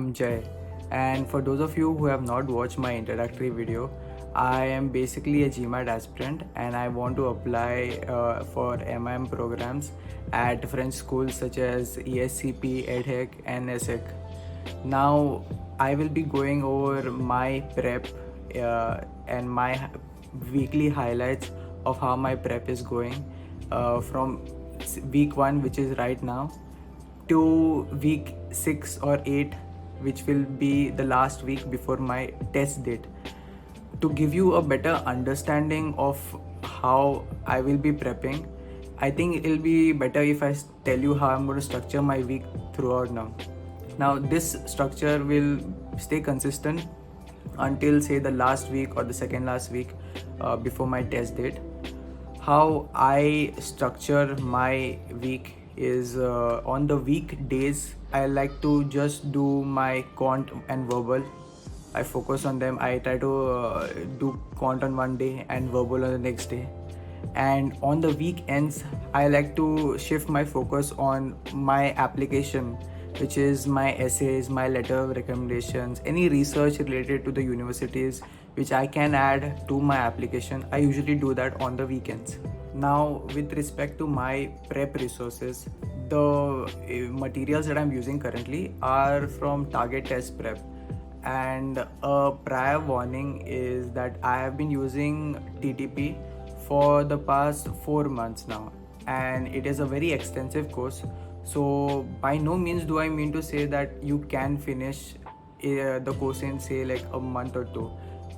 I'm Jay, and for those of you who have not watched my introductory video, I am basically a GMAT aspirant and I want to apply for MIM programs at French schools such as ESCP, EDHEC, and ESSEC. Now, I will be going over my prep and my weekly highlights of how my prep is going from week 1, which is right now, to week 6 or 8, which will be the last week before my test date. To give you a better understanding of how I will be prepping, I think it'll be better if I tell you how I'm going to structure my week throughout now. Now, this structure will stay consistent until say the last week or the second last week before my test date. How I structure my week is on the weekdays, I like to just do my quant and verbal. I focus on them. I try to do quant on one day and verbal on the next day. And on the weekends, I like to shift my focus on my application, which is my essays, my letter of recommendations, any research related to the universities which I can add to my application. I usually do that on the weekends. Now, with respect to my prep resources, the materials that I'm using currently are from Target Test Prep. And a prior warning is that I have been using TTP for the past 4 months now, and it is a very extensive course. So by no means do I mean to say that you can finish the course in say like a month or two.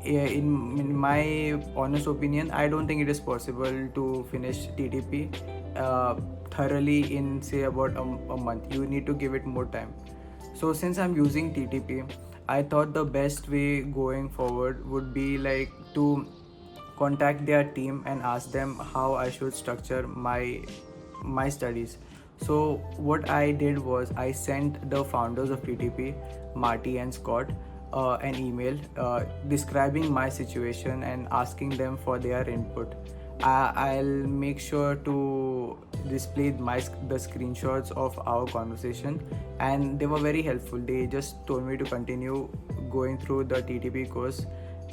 In my honest opinion, I don't think it is possible to finish TTP thoroughly in say about a month. You need to give it more time. So since I'm using TTP, I thought the best way going forward would be like to contact their team and ask them how I should structure my studies. So what I did was I sent the founders of TTP, Marty and Scott, an email describing my situation and asking them for their input. I'll make sure to display the screenshots of our conversation, and they were very helpful. They just told me to continue going through the TTP course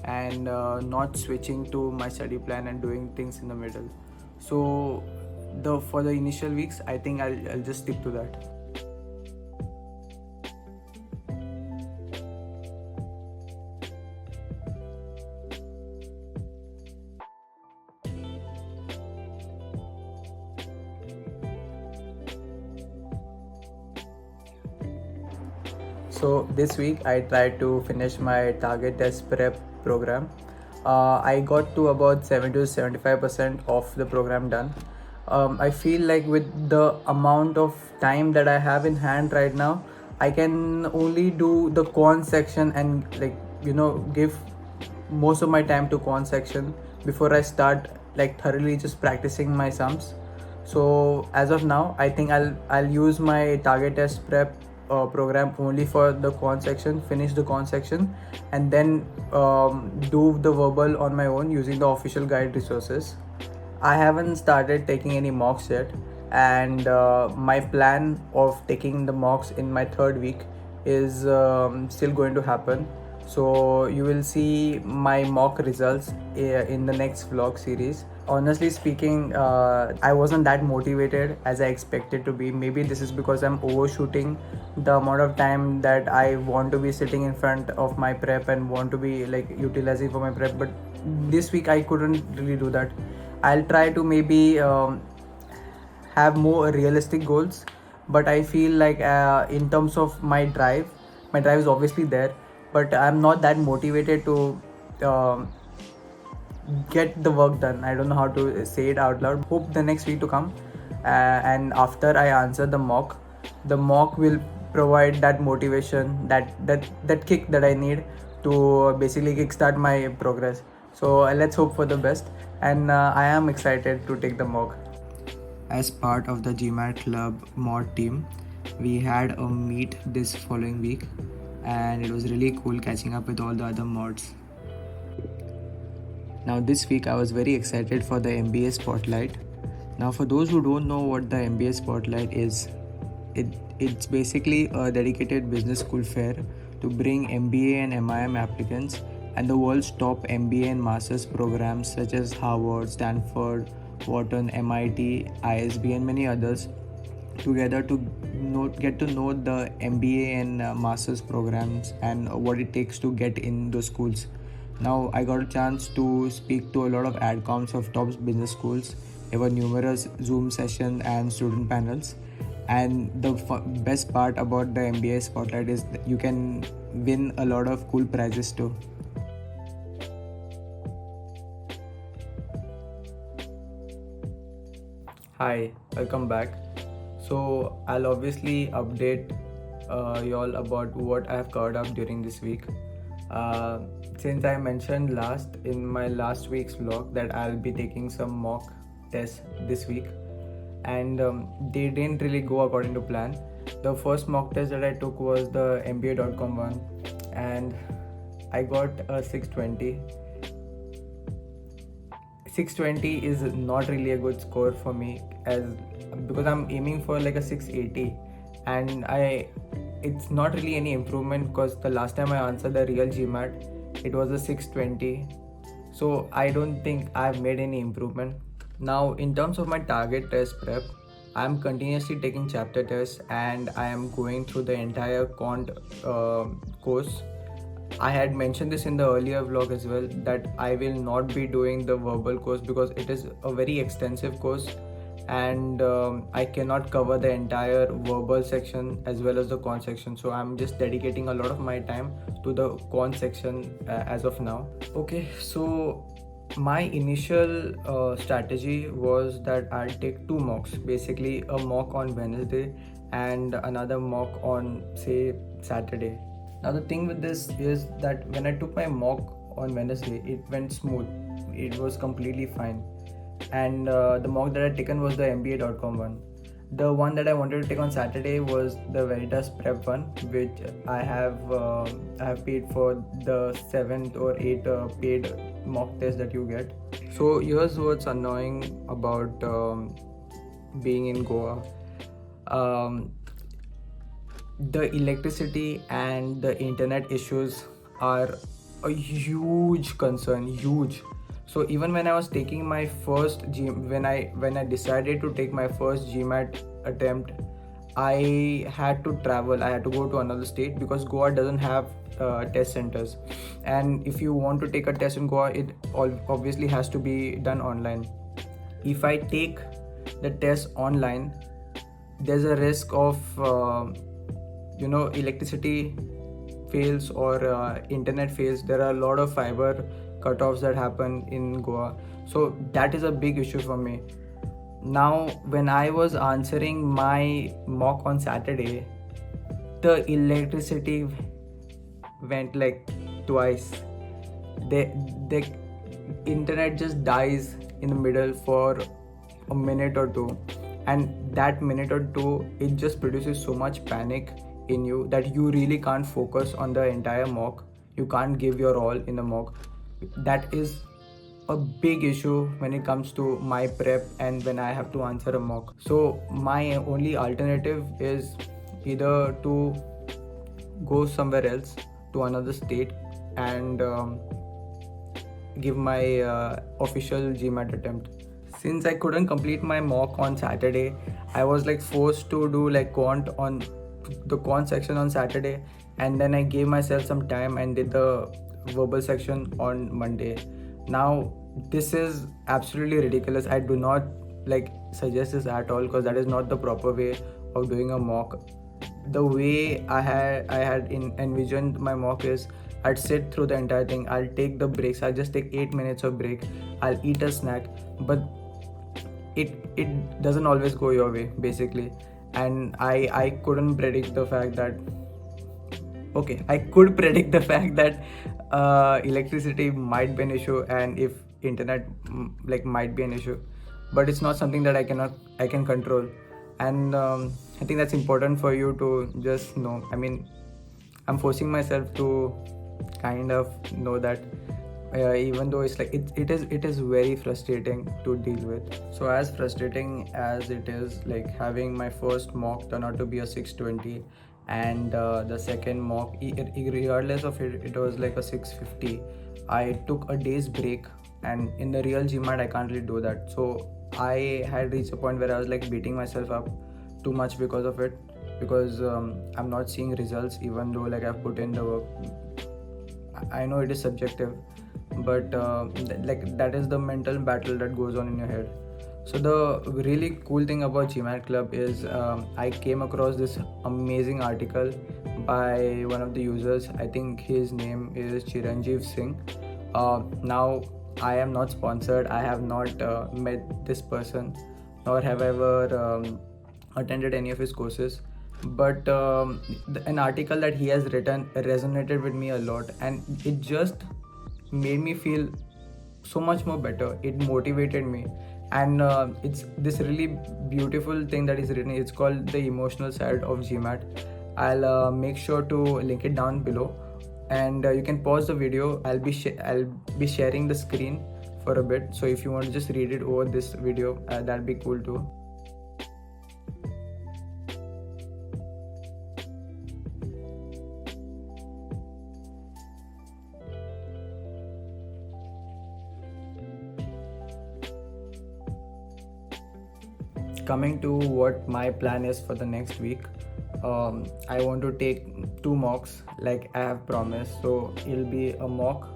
and not switching to my study plan and doing things in the middle. So for the initial weeks, I think I'll just stick to that. So this week I tried to finish my Target Test Prep program. I got to about 70 to 75% of the program done. I feel like with the amount of time that I have in hand right now, I can only do the quant section and give most of my time to quant section before I start like thoroughly just practicing my sums. So as of now, I think I'll use my Target Test Prep program only for the quant section, finish the quant section, and then do the verbal on my own using the official guide resources. I haven't started taking any mocks yet, and my plan of taking the mocks in my third week is still going to happen. So you will see my mock results in the next vlog series. Honestly speaking, I wasn't that motivated as I expected to be. Maybe this is because I'm overshooting the amount of time that I want to be sitting in front of my prep and want to be like utilizing for my prep. But this week I couldn't really do that. I'll try to maybe have more realistic goals, but I feel like in terms of my drive is obviously there, but I'm not that motivated to get the work done. I don't know how to say it out loud. Hope the next week to come, and after I answer the mock will provide that motivation, that kick that I need to basically kickstart my progress. So let's hope for the best, and I am excited to take the mock. As part of the GMAT Club mod team, we had a meet this following week, and it was really cool catching up with all the other mods. Now this week I was very excited for the MBA Spotlight. Now for those who don't know what the MBA Spotlight is, it's basically a dedicated business school fair to bring MBA and MIM applicants and the world's top MBA and master's programs such as Harvard, Stanford, Wharton, MIT, ISB, and many others together to get to know the MBA and master's programs and what it takes to get in those schools. Now I got a chance to speak to a lot of adcoms of top business schools. There were numerous Zoom sessions and student panels. And the best part about the MBA Spotlight is that you can win a lot of cool prizes too. Hi, welcome back. So I'll obviously update y'all about what I have covered up during this week. Since I mentioned in my last week's vlog that I'll be taking some mock tests this week, and they didn't really go according to plan. The first mock test that I took was the MBA.com one, and I got a 620. 620 is not really a good score for me because I'm aiming for like a 680, and it's not really any improvement because the last time I answered the real GMAT it was a 620, so I don't think I've made any improvement. Now in terms of my target test prep, I'm continuously taking chapter tests and I am going through the entire quant course. I had mentioned this in the earlier vlog as well that I will not be doing the verbal course because it is a very extensive course, and I cannot cover the entire verbal section as well as the quant section, so I'm just dedicating a lot of my time to the quant section as of now. Okay, so my initial strategy was that I'll take two mocks, basically a mock on Wednesday and another mock on say Saturday. Now the thing with this is that when I took my mock on Wednesday, it went smooth. It was completely fine. And the mock that I taken was the MBA.com one. The one that I wanted to take on Saturday was the Veritas Prep one, which I have paid for the 7th or 8th paid mock test that you get. So here's what's annoying about being in Goa. The electricity and the internet issues are a huge concern, huge. So even when I was taking my first when I decided to take my first GMAT attempt, I had to travel. I had to go to another state because Goa doesn't have test centers, and if you want to take a test in Goa, it obviously has to be done online. If I take the test online, there's a risk of electricity fails or internet fails. There are a lot of fiber cutoffs that happen in Goa, so that is a big issue for me. Now when I was answering my mock on Saturday, the electricity went like twice. The internet just dies in the middle for a minute or two, and that minute or two it just produces so much panic in you that you really can't focus on the entire mock. You can't give your all in the mock. That is a big issue when it comes to my prep and when I have to answer a mock. So my only alternative is either to go somewhere else to another state and give my official GMAT attempt. Since I couldn't complete my mock on Saturday, I was like forced to do like the quant section on Saturday, and then I gave myself some time and did the verbal section on Monday. Now this is absolutely ridiculous. I do not suggest this at all because that is not the proper way of doing a mock. The way I had envisioned my mock is I'd sit through the entire thing. I'll take the breaks. I'll just take 8 minutes of break. I'll eat a snack, but it doesn't always go your way basically. And I couldn't predict the fact that I could predict the fact that electricity might be an issue and if internet might be an issue, but it's not something that I can control. And I think that's important for you to just know. I mean, I'm forcing myself to kind of know that even though it's it is very frustrating to deal with. So as frustrating as it is having my first mock turn out to be a 620 and the second mock, regardless of it, it was like a 650. I took a day's break, and in the real GMAT I can't really do that. So I had reached a point where I was like beating myself up too much because of it, because I'm not seeing results even though like I've put in the work. I know it is subjective, but like that is the mental battle that goes on in your head. So the really cool thing about GMAT Club is I came across this amazing article by one of the users. I think his name is Chiranjeev Singh. Now I am not sponsored. I have not met this person, nor have I ever attended any of his courses. But an article that he has written resonated with me a lot, and it just made me feel so much more better. It motivated me, and it's this really beautiful thing that is written. It's called The Emotional Side of GMAT. I'll make sure to link it down below, and you can pause the video. I'll be sharing the screen for a bit, so if you want to just read it over this video, that'd be cool too. Coming to what my plan is for the next week, I want to take 2 mocks like I have promised. So it'll be a mock,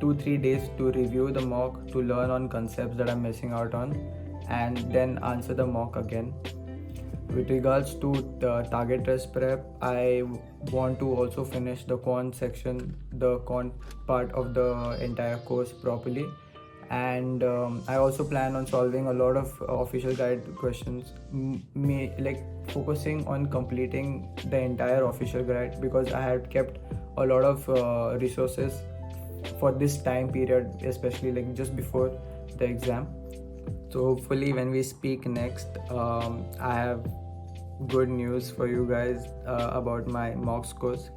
2-3 days to review the mock, to learn on concepts that I'm missing out on, and then answer the mock again. With regards to the target test prep, I want to also finish the quant section, the quant part of the entire course properly. And I also plan on solving a lot of official guide questions, like focusing on completing the entire official guide, because I had kept a lot of resources for this time period, especially like just before the exam. So hopefully when we speak next, I have good news for you guys about my mock scores,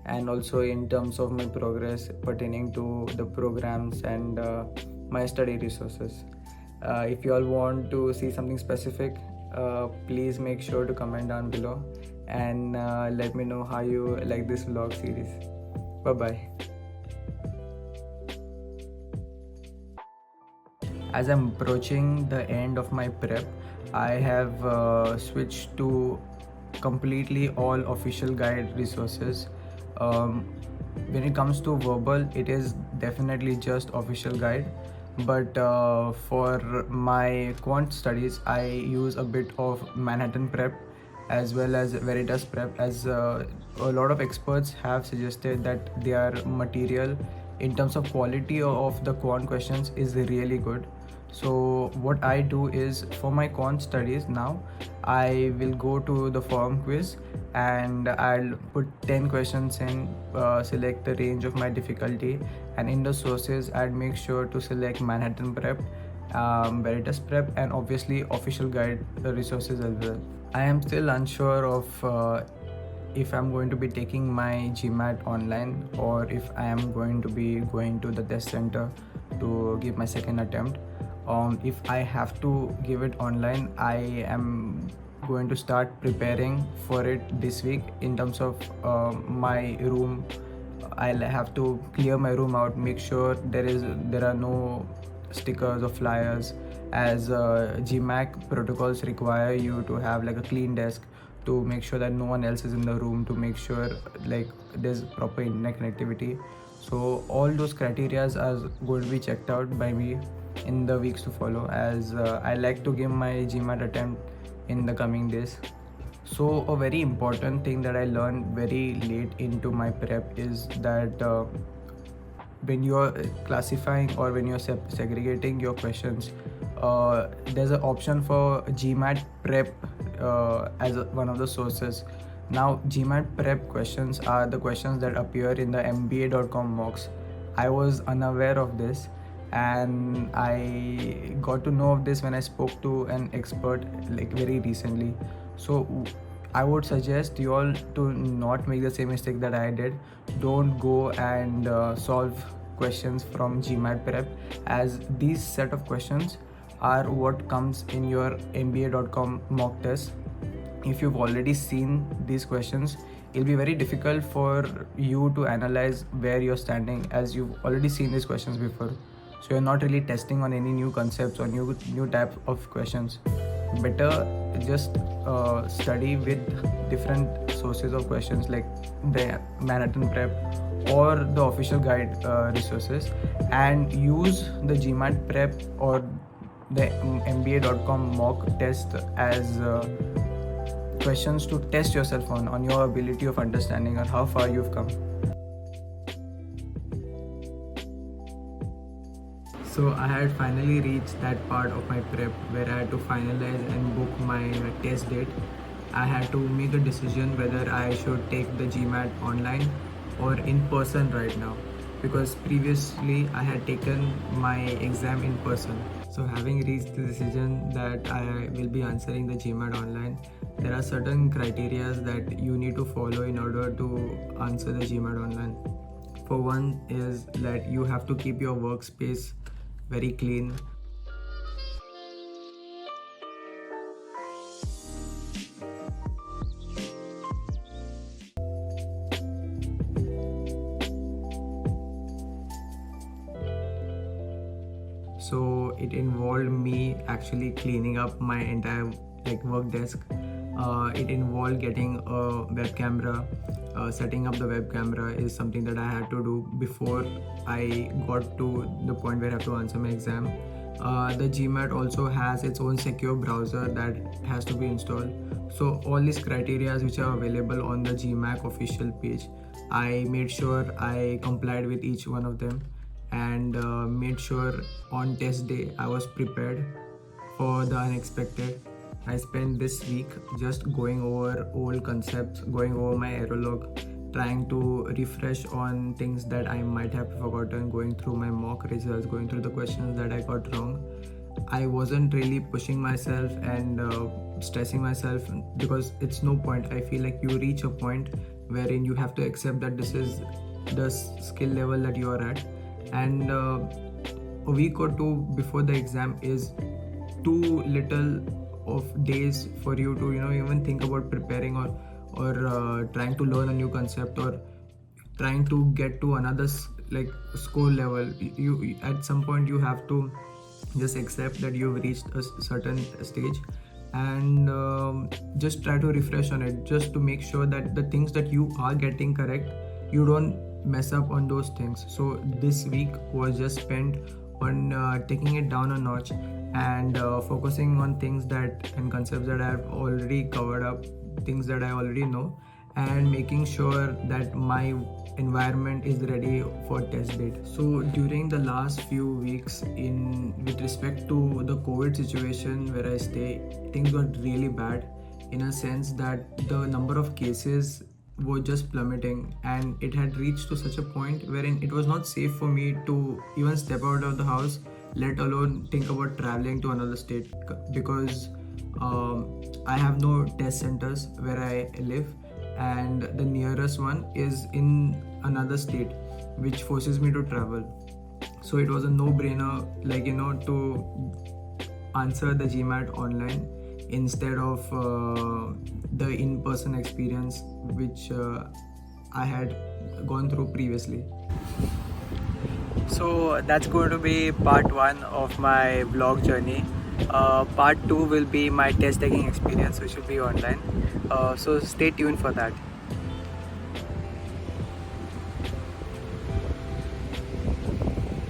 and also in terms of my progress pertaining to the programs and my study resources. If you all want to see something specific, please make sure to comment down below, and let me know how you like this vlog series. Bye bye. As I'm approaching the end of my prep, I have switched to completely all official guide resources. When it comes to verbal, it is definitely just official guide, but for my quant studies, I use a bit of Manhattan Prep as well as Veritas Prep, as a lot of experts have suggested that their material in terms of quality of the quant questions is really good. So what I do is, for my quant studies now, I will go to the forum quiz and I'll put 10 questions in, select the range of my difficulty, and in the sources I'd make sure to select Manhattan Prep, Veritas Prep, and obviously official guide resources as well. I am still unsure of if I'm going to be taking my GMAT online, or if I am going to be going to the test center to give my second attempt. If I have to give it online, I am going to start preparing for it this week. In terms of my room, I'll have to clear my room out, make sure there are no stickers or flyers, as GMAC protocols require you to have like a clean desk to make sure that no one else is in the room, to make sure like there's proper internet connectivity. So all those criterias are going to be checked out by me in the weeks to follow, as I like to give my GMAT attempt in the coming days. So a very important thing that I learned very late into my prep is that when you're classifying or when you're segregating your questions, there's an option for GMAT prep as one of the sources. Now GMAT prep questions are the questions that appear in the MBA.com mocks. I was unaware of this, and I got to know of this when I spoke to an expert like very recently. So I would suggest you all to not make the same mistake that I did. Don't go and solve questions from GMAT prep, as these set of questions are what comes in your MBA.com mock test. if you've already seen these questions, it'll be very difficult for you to analyze where you're standing, as you've already seen these questions before. So you're not really testing on any new concepts or new type of questions. Better just study with different sources of questions like the Manhattan Prep or the official guide resources, and use the GMAT Prep or the MBA.com mock test as questions to test yourself on your ability of understanding or how far you've come. So I had finally reached that part of my prep where I had to finalize and book my test date. I had to make a decision whether I should take the GMAT online or in person right now, because previously I had taken my exam in person. So having reached the decision that I will be answering the GMAT online, there are certain criteria that you need to follow in order to answer the GMAT online. For one is that you have to keep your workspace very clean. So it involved me actually cleaning up my entire work desk. It involved getting a web camera. Setting up the web camera is something that I had to do before I got to the point where I have to answer my exam. The GMAT also has its own secure browser that has to be installed. So all these criteria which are available on the GMAT official page, I made sure I complied with each one of them, and made sure on test day I was prepared for the unexpected. I spent this week just going over old concepts, going over my error log, trying to refresh on things that I might have forgotten, going through my mock results, going through the questions that I got wrong. I wasn't really pushing myself and stressing myself, because it's no point. I feel like you reach a point wherein you have to accept that this is the skill level that you are at, and a week or two before the exam is too little of days for you to even think about preparing or trying to learn a new concept or trying to get to another score level. You at some point you have to just accept that you've reached a certain stage, and just try to refresh on it, just to make sure that the things that you are getting correct, you don't mess up on those things. So this week was just spent on taking it down a notch and focusing on things and concepts that I've already covered up, things that I already know, and making sure that my environment is ready for test date. So during the last few weeks, with respect to the COVID situation where I stay, things got really bad, in a sense that the number of cases were just plummeting, and it had reached to such a point wherein it was not safe for me to even step out of the house, let alone think about traveling to another state, because I have no test centers where I live, and the nearest one is in another state, which forces me to travel. So it was a no-brainer, to answer the GMAT online instead of the in-person experience which I had gone through previously. So that's going to be part 1 of my vlog journey. Part 2 will be my test taking experience, which will be online. So stay tuned for that.